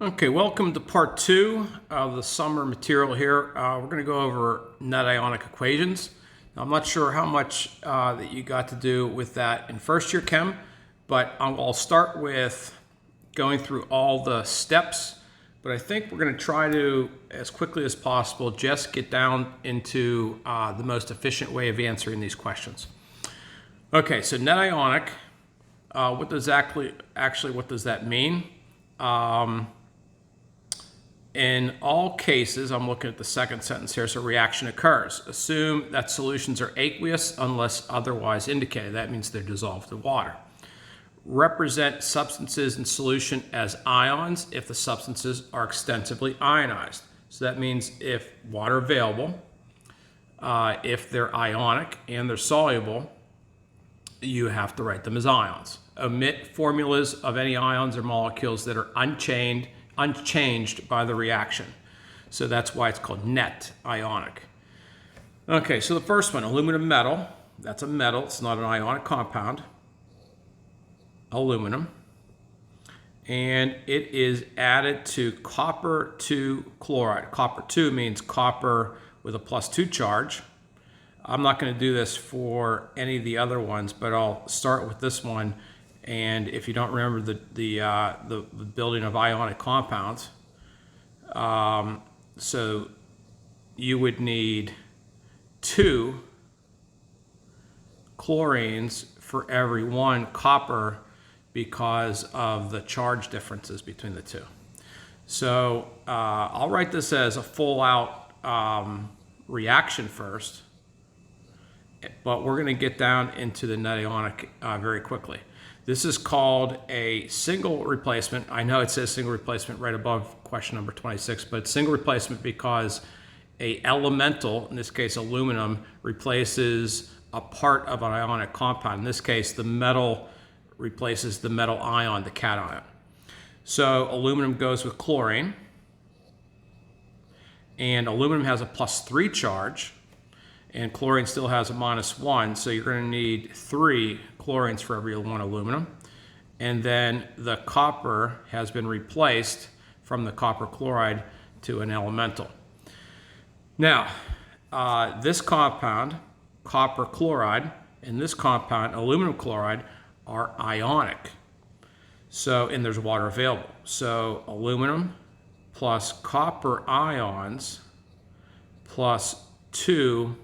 Okay, welcome to part two of the summer material here. We're going to go over net-ionic equations. Now, I'm not sure how much that you got to do with that in first year chem, but I'll start with going through all the steps. But I think we're going to try to, as quickly as possible, just get down into the most efficient way of answering these questions. Okay, so net-ionic, what does what does that mean? In all cases, I'm looking at the second sentence here, so reaction occurs. Assume that solutions are aqueous unless otherwise indicated. That means they're dissolved in water. Represent substances in solution as ions if the substances are extensively ionized. So that means if water available, if they're ionic and they're soluble, you have to write them as ions. Omit formulas of any ions or molecules that are unchanged by the reaction. So that's why it's called net-ionic. Okay, so the first one, aluminum metal. That's a metal, it's not an ionic compound. Aluminum. And it is added to copper 2 chloride. Copper 2 means copper with a +2 charge. I'm not going to do this for any of the other ones, but I'll start with this one. And if you don't remember the building of ionic compounds, so you would need 2 chlorines for every 1 copper because of the charge differences between the two. So I'll write this as a full out reaction first, but we're going to get down into the net-ionic very quickly. This is called a single replacement. I know it says single replacement right above question number 26, but it's single replacement because a elemental, in this case aluminum, replaces a part of an ionic compound. In this case, the metal replaces the metal ion, the cation. So aluminum goes with chlorine, and aluminum has a +3 charge, and chlorine still has a -1, so you're going to need 3 chlorines for every 1 aluminum. And then the copper has been replaced from the copper chloride to an elemental. Now, this compound, copper chloride, and this compound, aluminum chloride, are ionic. So, and there's water available. So aluminum plus copper ions plus 2.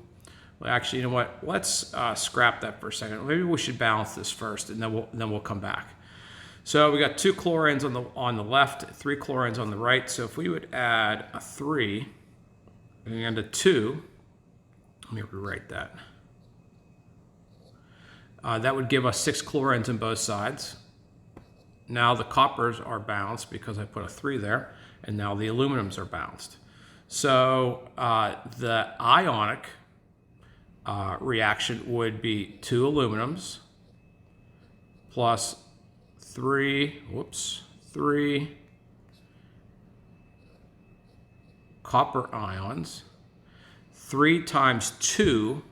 Well, actually, you know what? Let's scrap that for a second. Maybe we should balance this first, and then we'll come back. So we got 2 chlorines on the left, 3 chlorines on the right. So if we would add a 3 and a 2, let me rewrite that. That would give us 6 chlorines on both sides. Now the coppers are balanced because I put a 3 there, and now the aluminums are balanced. So the ionic reaction would be 2 aluminums plus 3 copper ions. 3 times 2,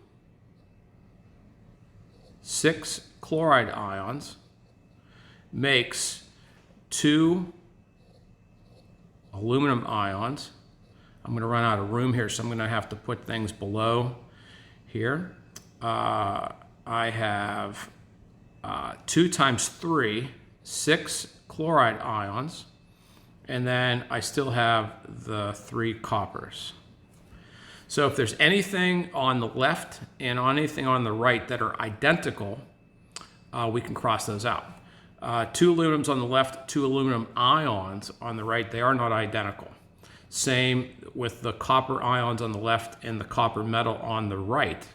6 chloride ions makes 2 aluminum ions. I'm going to run out of room here, so I'm going to have to put things below here. I have 2 times 3, 6 chloride ions, and then I still have the 3 coppers. So if there's anything on the left and anything on the right that are identical, we can cross those out. 2 aluminums on the left, 2 aluminum ions on the right, they are not identical. Same with the copper ions on the left and the copper metal on the right.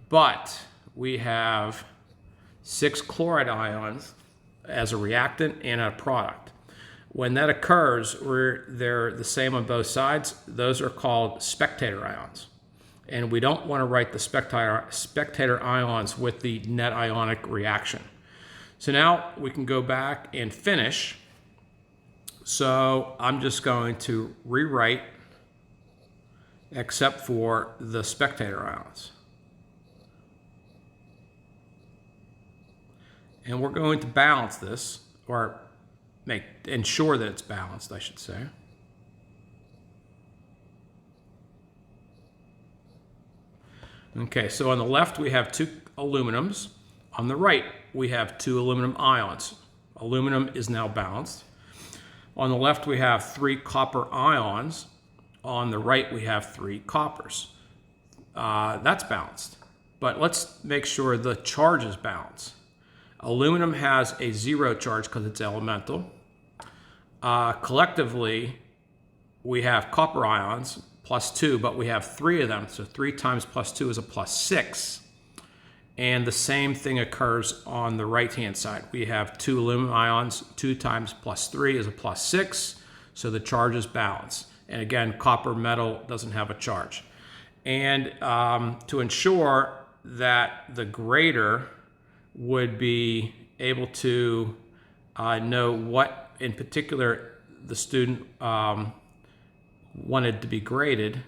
But we have 6 chloride ions as a reactant and a product. When that occurs, where they're the same on both sides, those are called spectator ions. And we don't want to write the spectator ions with the net-ionic reaction. So now we can go back and finish. So I'm just going to rewrite except for the spectator ions. And we're going to balance this, or ensure that it's balanced, I should say. Okay, so on the left we have 2 aluminums. On the right we have 2 aluminum ions. Aluminum is now balanced. On the left we have 3 copper ions. On the right we have 3 coppers. That's balanced. But let's make sure the charge is balanced. Aluminum has a 0 charge because it's elemental. Collectively, we have copper ions +2, but we have 3 of them. So 3 times +2 is a +6. And the same thing occurs on the right-hand side. We have 2 aluminum ions. 2 times +3 is a +6. So the charge is balanced. And again, copper metal doesn't have a charge. And to ensure that the grader would be able to know what in particular the student wanted to be graded,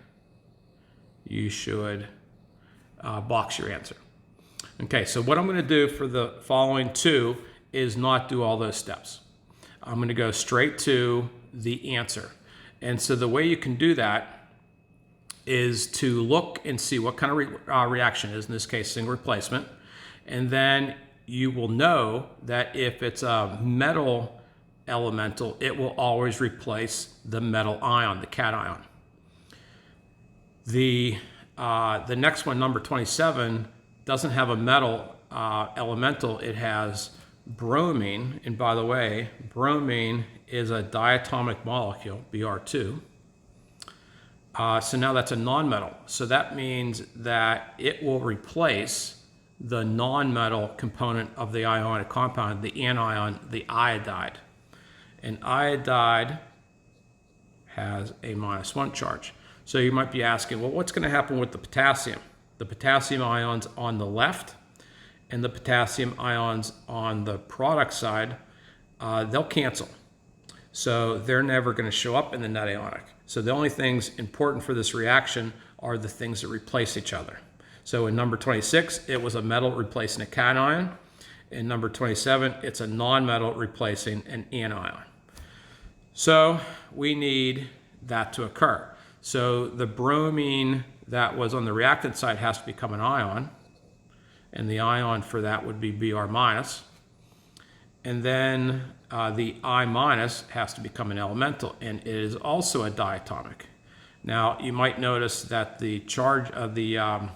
you should box your answer. Okay, so what I'm going to do for the following 2 is not do all those steps. I'm going to go straight to the answer. And so the way you can do that is to look and see what kind of reaction is, in this case, single replacement. And then you will know that if it's a metal elemental, it will always replace the metal ion, the cation. The next one, number 27, doesn't have a metal elemental. It has bromine. And by the way, bromine is a diatomic molecule, Br2. So now that's a nonmetal. So that means that it will replace the nonmetal component of the ionic compound, the anion, the iodide. And iodide has a -1 charge. So you might be asking, well, what's going to happen with the potassium? The potassium ions on the left and the potassium ions on the product side, they'll cancel. So they're never going to show up in the Net-Ionic. So the only things important for this reaction are the things that replace each other. So in number 26, it was a metal replacing a cation. In number 27, it's a non-metal replacing an anion. So we need that to occur. So the bromine that was on the reactant side has to become an ion. And the ion for that would be Br-. And then the I- has to become an elemental, and it is also a diatomic. Now, you might notice that the charge of the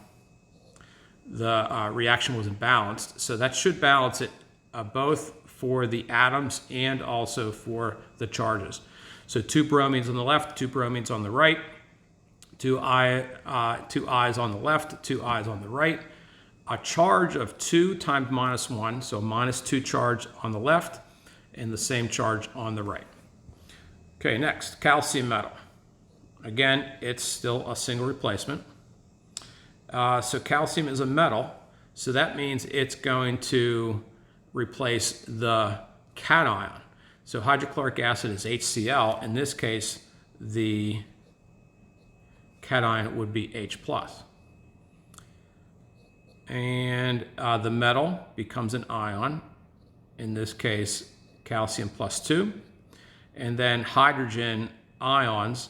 reaction wasn't balanced, so that should balance it both for the atoms and also for the charges. So 2 bromines on the left, 2 bromines on the right, 2 I's on the left, 2 I's on the right. A charge of 2 times -1, so -2 charge on the left, and the same charge on the right. Okay, next, calcium metal. Again, it's still a single replacement. So calcium is a metal, so that means it's going to replace the cation. So hydrochloric acid is HCl. In this case, the cation would be H+. And the metal becomes an ion, in this case calcium +2, and then hydrogen ions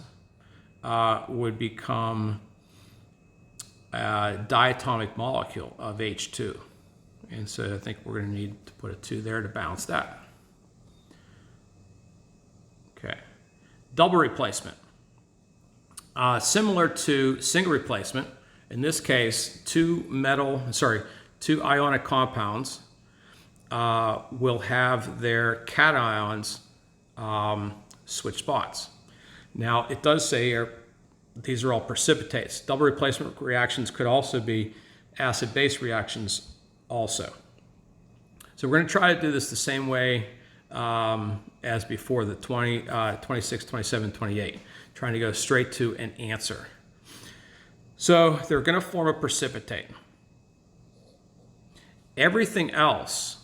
would become a diatomic molecule of H2, and so I think we're going to need to put a 2 there to balance that. Okay, double replacement, similar to single replacement. In this case, 2 ionic compounds will have their cations switch spots. Now, it does say here, these are all precipitates. Double replacement reactions could also be acid-base reactions also. So we're going to try to do this the same way as before, the 26, 27, 28, trying to go straight to an answer. So they're going to form a precipitate. Everything else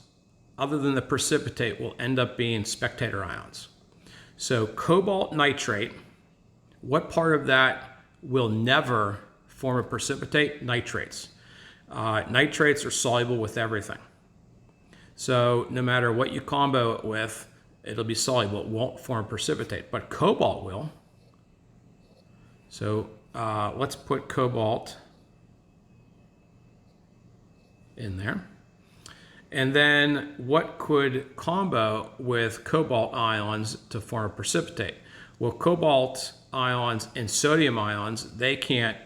other than the precipitate will end up being spectator ions. So cobalt nitrate, what part of that will never form a precipitate? Nitrates. Nitrates are soluble with everything. So no matter what you combo it with, It'll be soluble. It won't form precipitate, but cobalt will. So let's put cobalt in there. And then what could combo with cobalt ions to form a precipitate? Well, cobalt ions and sodium ions, they can't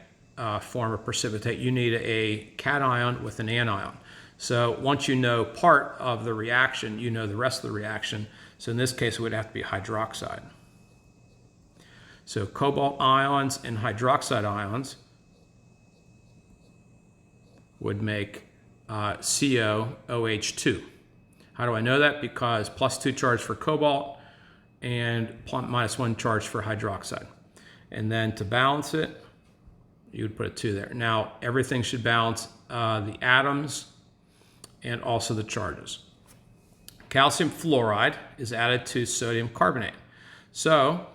form a precipitate. You need a cation with an anion. So once you know part of the reaction, you know the rest of the reaction. So in this case, it would have to be hydroxide. So cobalt ions and hydroxide ions would make COOH2. How do I know that? Because +2 charge for cobalt and -1 charge for hydroxide. And then to balance it, you would put a 2 there. Now, everything should balance the atoms and also the charges. Calcium fluoride is added to sodium carbonate. So,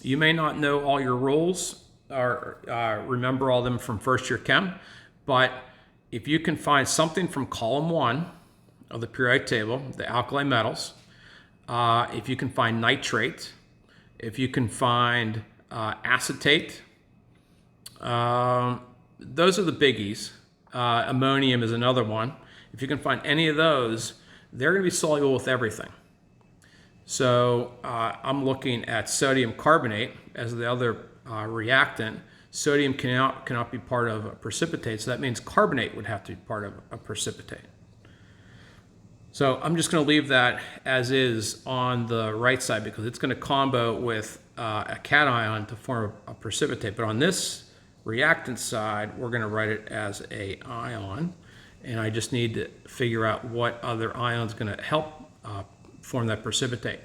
you may not know all your rules or remember all of them from first year chem, but if you can find something from column 1 of the periodic table, the alkali metals, if you can find nitrate, if you can find acetate, those are the biggies. Ammonium is another one. If you can find any of those, they're going to be soluble with everything. So I'm looking at sodium carbonate as the other reactant. Sodium cannot be part of a precipitate, so that means carbonate would have to be part of a precipitate. So I'm just going to leave that as is on the right side because it's going to combo with a cation to form a precipitate. But on this reactant side, we're going to write it as a ion, and I just need to figure out what other ion is going to help form that precipitate.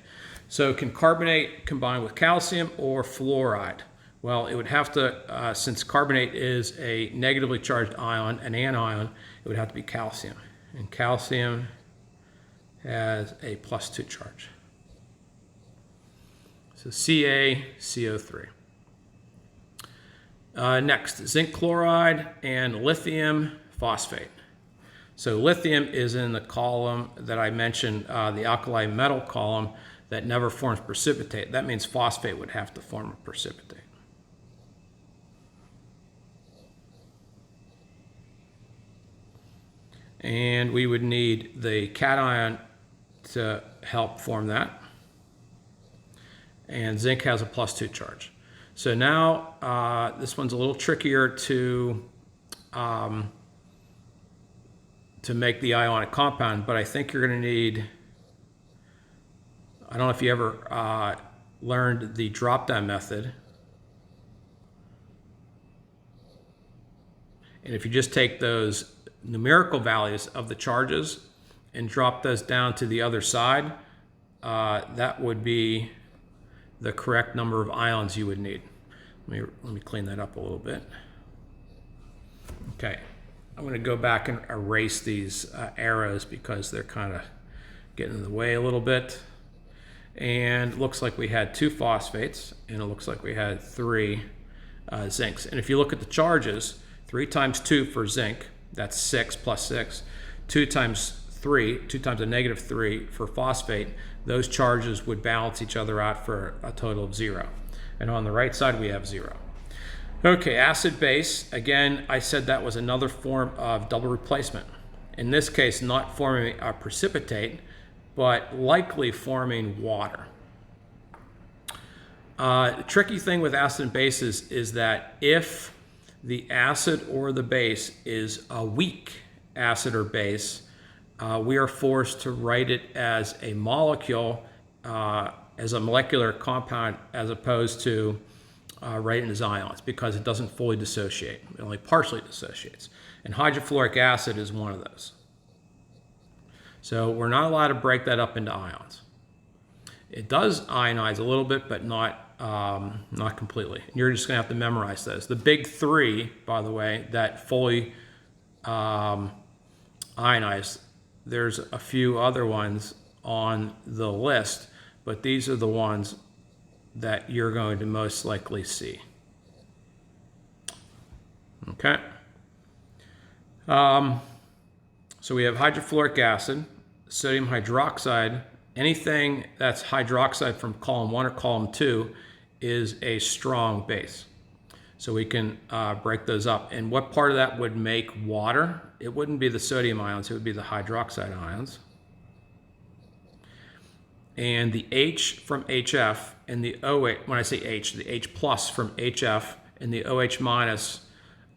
So can carbonate combine with calcium or fluoride? Well, it would have to, since carbonate is a negatively charged ion, an anion, it would have to be calcium. And calcium has a +2 charge. So CaCO3. Next, zinc chloride and lithium phosphate. So lithium is in the column that I mentioned, the alkali metal column that never forms precipitate. That means phosphate would have to form a precipitate. And we would need the cation to help form that. And zinc has a +2 charge. So now this one's a little trickier to make the ionic compound, but I think you're going to need, I don't know if you ever learned the drop-down method. And if you just take those numerical values of the charges and drop those down to the other side, that would be the correct number of ions you would need. Let me clean that up a little bit. Okay, I'm going to go back and erase these arrows because they're kind of getting in the way a little bit. And it looks like we had 2 phosphates, and it looks like we had 3 zincs. And if you look at the charges, 3 times 2 for zinc, that's 6 + 6. 2 times 3, 2 times a -3 for phosphate, those charges would balance each other out for a total of 0. And on the right side, we have 0. Okay, acid base. Again, I said that was another form of double replacement. In this case, not forming a precipitate, but likely forming water. The tricky thing with acid and bases is that if the acid or the base is a weak acid or base, we are forced to write it as a molecule, as a molecular compound, as opposed to writing as ions, because it doesn't fully dissociate. It only partially dissociates. And hydrofluoric acid is one of those. So we're not allowed to break that up into ions. It does ionize a little bit, but not completely. You're just going to have to memorize those. The big 3, by the way, that fully ionize, there's a few other ones on the list, but these are the ones that you're going to most likely see. Okay. So we have hydrofluoric acid, sodium hydroxide, anything that's hydroxide from column 1 or column 2 is a strong base. So we can break those up. And what part of that would make water? It wouldn't be the sodium ions, it would be the hydroxide ions. And the H from HF and the OH, when I say H, the H plus from HF and the OH minus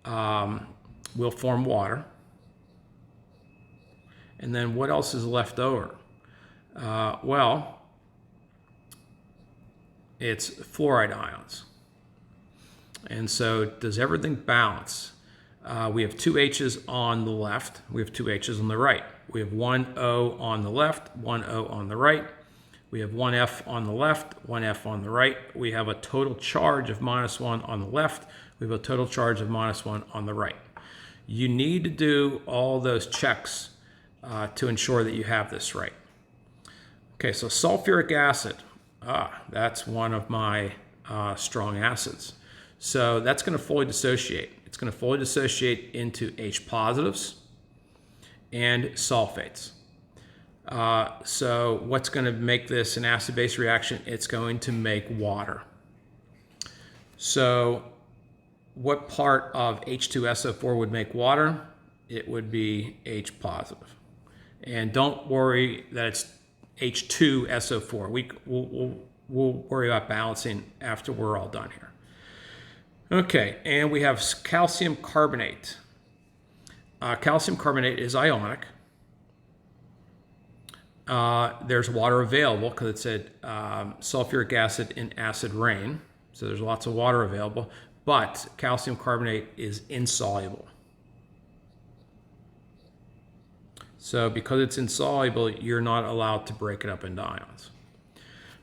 will form water. And then what else is left over? Well, it's fluoride ions. And so does everything balance? We have two H's on the left. We have two H's on the right. We have one O on the left, one O on the right. We have one F on the left, one F on the right. We have a total charge of -1 on the left. We have a total charge of -1 on the right. You need to do all those checks to ensure that you have this right. Okay, so sulfuric acid, that's one of my strong acids. So that's going to fully dissociate. It's going to fully dissociate into H positives and sulfates. So what's going to make this an acid-base reaction? It's going to make water. So what part of H2SO4 would make water? It would be H positive. And don't worry that it's H2SO4. We'll worry about balancing after we're all done here. Okay, and we have calcium carbonate. Calcium carbonate is ionic. There's water available because it said sulfuric acid in acid rain. So there's lots of water available, but calcium carbonate is insoluble. So because it's insoluble, you're not allowed to break it up into ions.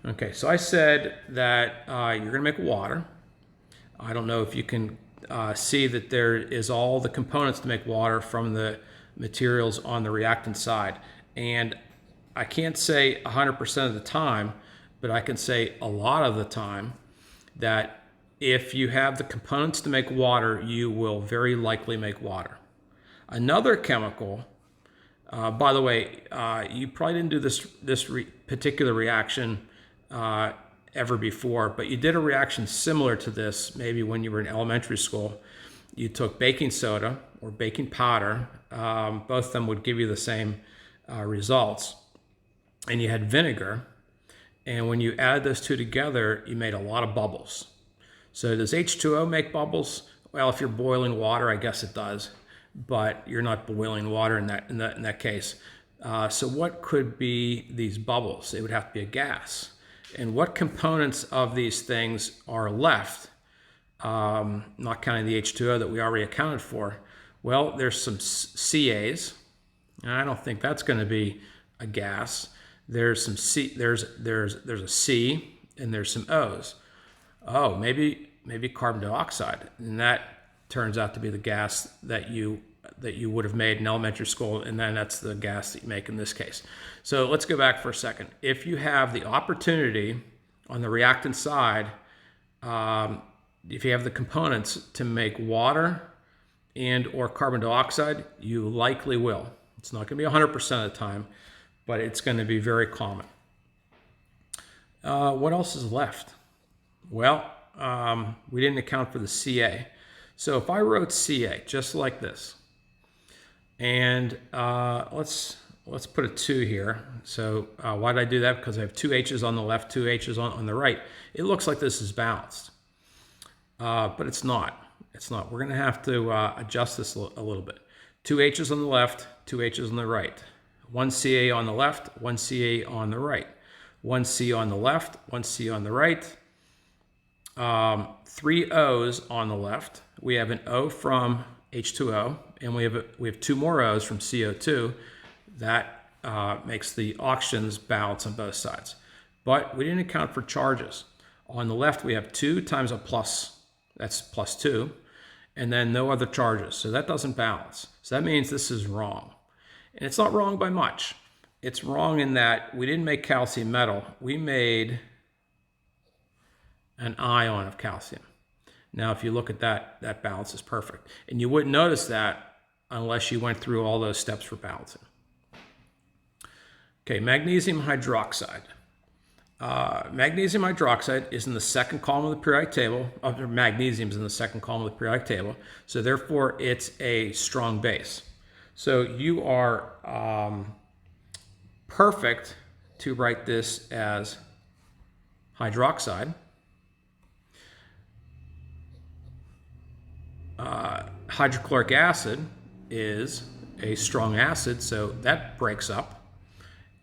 Okay, so I said that you're going to make water. I don't know if you can see that there is all the components to make water from the materials on the reactant side. And I can't say 100% of the time, but I can say a lot of the time that if you have the components to make water, you will very likely make water. Another chemical, by the way, you probably didn't do this particular reaction ever before, but you did a reaction similar to this maybe when you were in elementary school. You took baking soda or baking powder, both of them would give you the same results, and you had vinegar, and when you add those two together, you made a lot of bubbles. So does H2O make bubbles? Well, if you're boiling water, I guess it does, but you're not boiling water in that case. So what could be these bubbles? It would have to be a gas. And what components of these things are left, not counting the H2O that we already accounted for? Well, there's some CAs. I don't think that's going to be a gas. There's some C. There's a C, and there's some O's. Oh, maybe carbon dioxide, and that turns out to be the gas that you would have made in elementary school, and then that's the gas that you make in this case. So let's go back for a second. If you have the opportunity on the reactant side, if you have the components to make water and or carbon dioxide, you likely will. It's not going to be 100% of the time, but it's going to be very common. What else is left? Well, we didn't account for the Ca. So if I wrote Ca just like this, and let's put a 2 here. So why did I do that? Because I have two H's on the left, two H's on the right. It looks like this is balanced, but it's not. It's not. We're going to have to adjust this a little bit. Two H's on the left, two H's on the right. One Ca on the left, one Ca on the right. One C on the left, one C on the right. Three O's on the left. We have an O from H2O, and we have two more O's from CO2. That makes the oxygens balance on both sides. But we didn't account for charges. On the left, we have 2 times a plus. That's plus 2. And then no other charges. So that doesn't balance. So that means this is wrong. And it's not wrong by much. It's wrong in that we didn't make calcium metal. We made an ion of calcium. Now, if you look at that, that balance is perfect. And you wouldn't notice that unless you went through all those steps for balancing. Okay, magnesium hydroxide. Magnesium hydroxide is in the second column of the periodic table. Magnesium is in the second column of the periodic table. So therefore, it's a strong base. So you are perfect to write this as hydroxide. Hydrochloric acid is a strong acid, so that breaks up.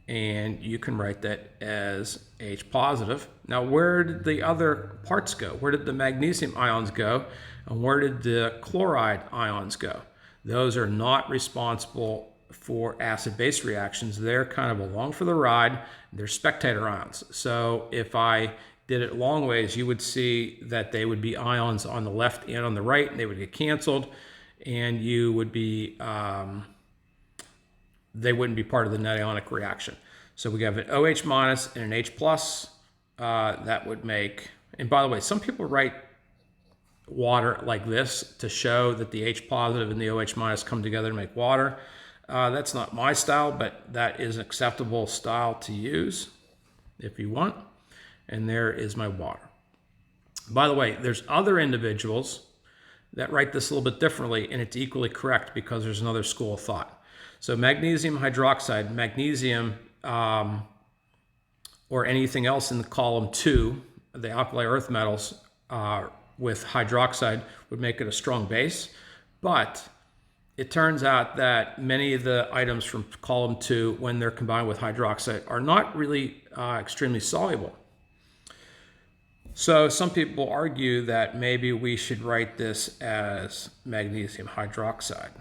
And you can write that as H positive. Now, where did the other parts go? Where did the magnesium ions go? And where did the chloride ions go? Those are not responsible for acid-base reactions. They're kind of along for the ride. They're spectator ions. So if I did it long ways, you would see that they would be ions on the left and on the right, and they would get canceled, and you would be they wouldn't be part of the Net-Ionic reaction. So we have an OH minus and an H plus. That would make, and by the way, some people write water like this to show that the H positive and the OH minus come together to make water. That's not my style, but that is an acceptable style to use if you want. And there is my water. By the way, there's other individuals that write this a little bit differently, and it's equally correct because there's another school of thought. So magnesium hydroxide, magnesium or anything else in the column 2, the alkali earth metals with hydroxide would make it a strong base. But it turns out that many of the items from column 2, when they're combined with hydroxide, are not really extremely soluble. So some people argue that maybe we should write this as magnesium hydroxide.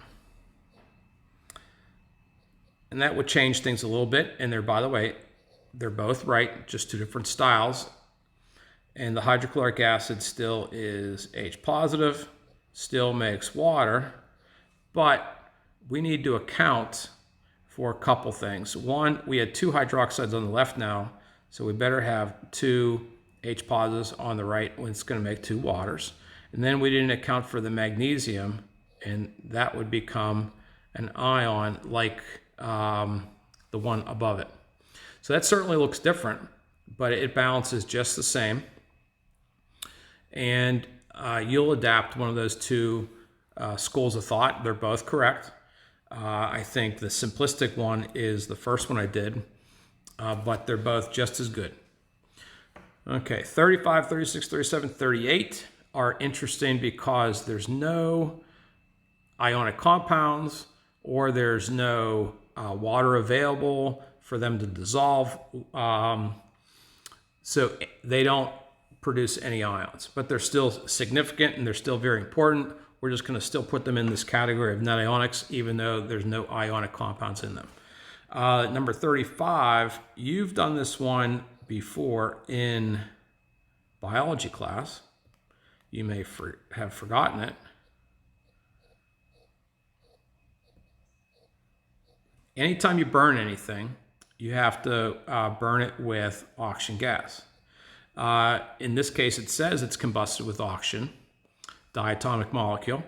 And that would change things a little bit. And they're, by the way, they're both right, just two different styles. And the hydrochloric acid still is H positive, still makes water, but we need to account for a couple things. One, we had two hydroxides on the left now, so we better have two H positives on the right when it's going to make two waters. And then we didn't account for the magnesium, and that would become an ion like the one above it. So that certainly looks different, but it balances just the same. And you'll adapt one of those two schools of thought. They're both correct. I think the simplistic one is the first one I did, but they're both just as good. Okay, 35, 36, 37, 38 are interesting because there's no ionic compounds or there's no water available for them to dissolve. So they don't produce any ions, but they're still significant and they're still very important. We're just going to still put them in this category of Net-Ionics, even though there's no ionic compounds in them. Number 35, you've done this one before in biology class. You may have forgotten it. Anytime you burn anything, you have to burn it with oxygen gas. In this case, it says it's combusted with oxygen, diatomic molecule,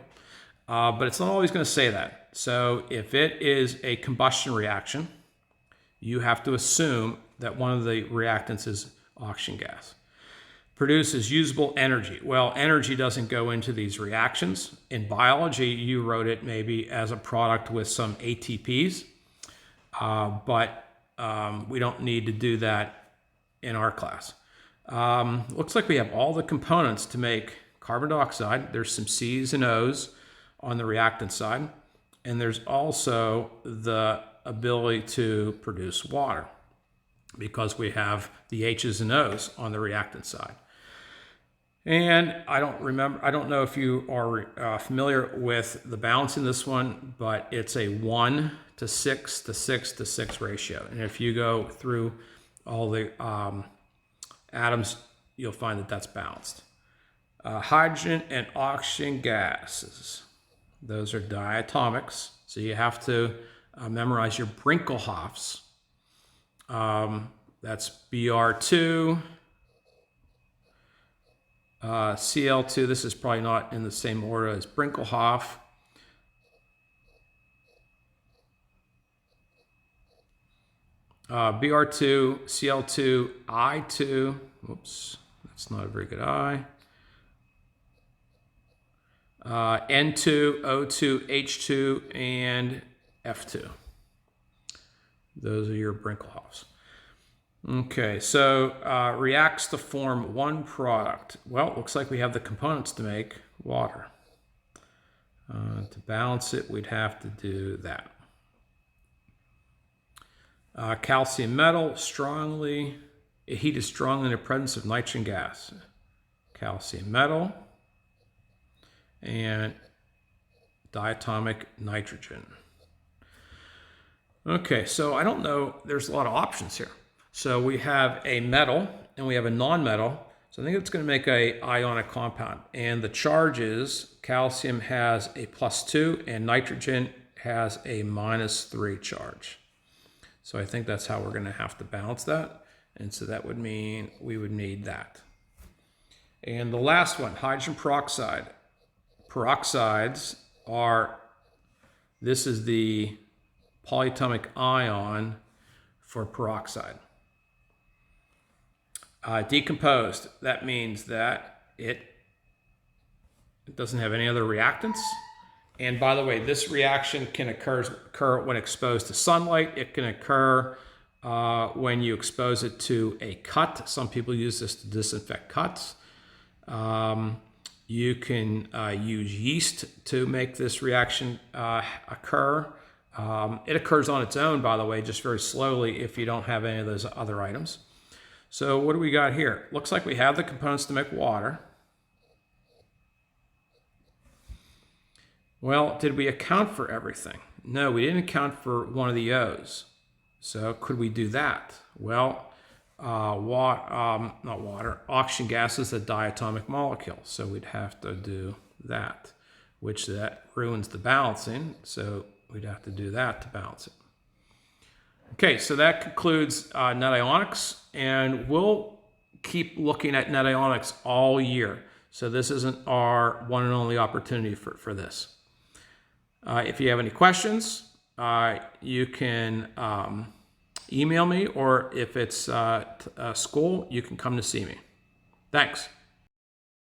but it's not always going to say that. So if it is a combustion reaction, you have to assume that one of the reactants is oxygen gas. Produces usable energy. Well, energy doesn't go into these reactions. In biology, you wrote it maybe as a product with some ATPs, but we don't need to do that in our class. Looks like we have all the components to make carbon dioxide. There's some C's and O's on the reactant side, and there's also the ability to produce water because we have the H's and O's on the reactant side. And I don't know if you are familiar with the balance in this one, but it's a 1 to 6 to 6 to 6 ratio. And if you go through all the atoms, you'll find that that's balanced. Hydrogen and oxygen gases, those are diatomics. So you have to memorize your Brinkelhoffs. That's Br2, Cl2. This is probably not in the same order as Brinkelhoff. Br2, Cl2, I2. Whoops, that's not a very good I. N2, O2, H2, and F2. Those are your Brinkelhoffs. Okay, so reacts to form one product. Well, it looks like we have the components to make water. To balance it, we'd have to do that. Calcium metal, heated strongly in the presence of nitrogen gas. Calcium metal and diatomic nitrogen. Okay, so I don't know, there's a lot of options here. So we have a metal and we have a non-metal. So I think it's going to make an ionic compound. And the charges, calcium has a +2 and nitrogen has a -3 charge. So I think that's how we're going to have to balance that. And so that would mean we would need that. And the last one, hydrogen peroxide. Peroxides are, this is the polyatomic ion for peroxide. Decomposed, that means that it doesn't have any other reactants. And by the way, this reaction can occur when exposed to sunlight. It can occur when you expose it to a cut. Some people use this to disinfect cuts. You can use yeast to make this reaction occur. It occurs on its own, by the way, just very slowly if you don't have any of those other items. So what do we got here? Looks like we have the components to make water. Well, did we account for everything? No, we didn't account for one of the O's. So could we do that? Well, not water, oxygen gas is a diatomic molecule. So we'd have to do that, which that ruins the balancing. So we'd have to do that to balance it. Okay, so that concludes Net-Ionics, and we'll keep looking at Net-Ionics all year. So this isn't our one and only opportunity for this. If you have any questions, you can email me, or if it's school, you can come to see me. Thanks.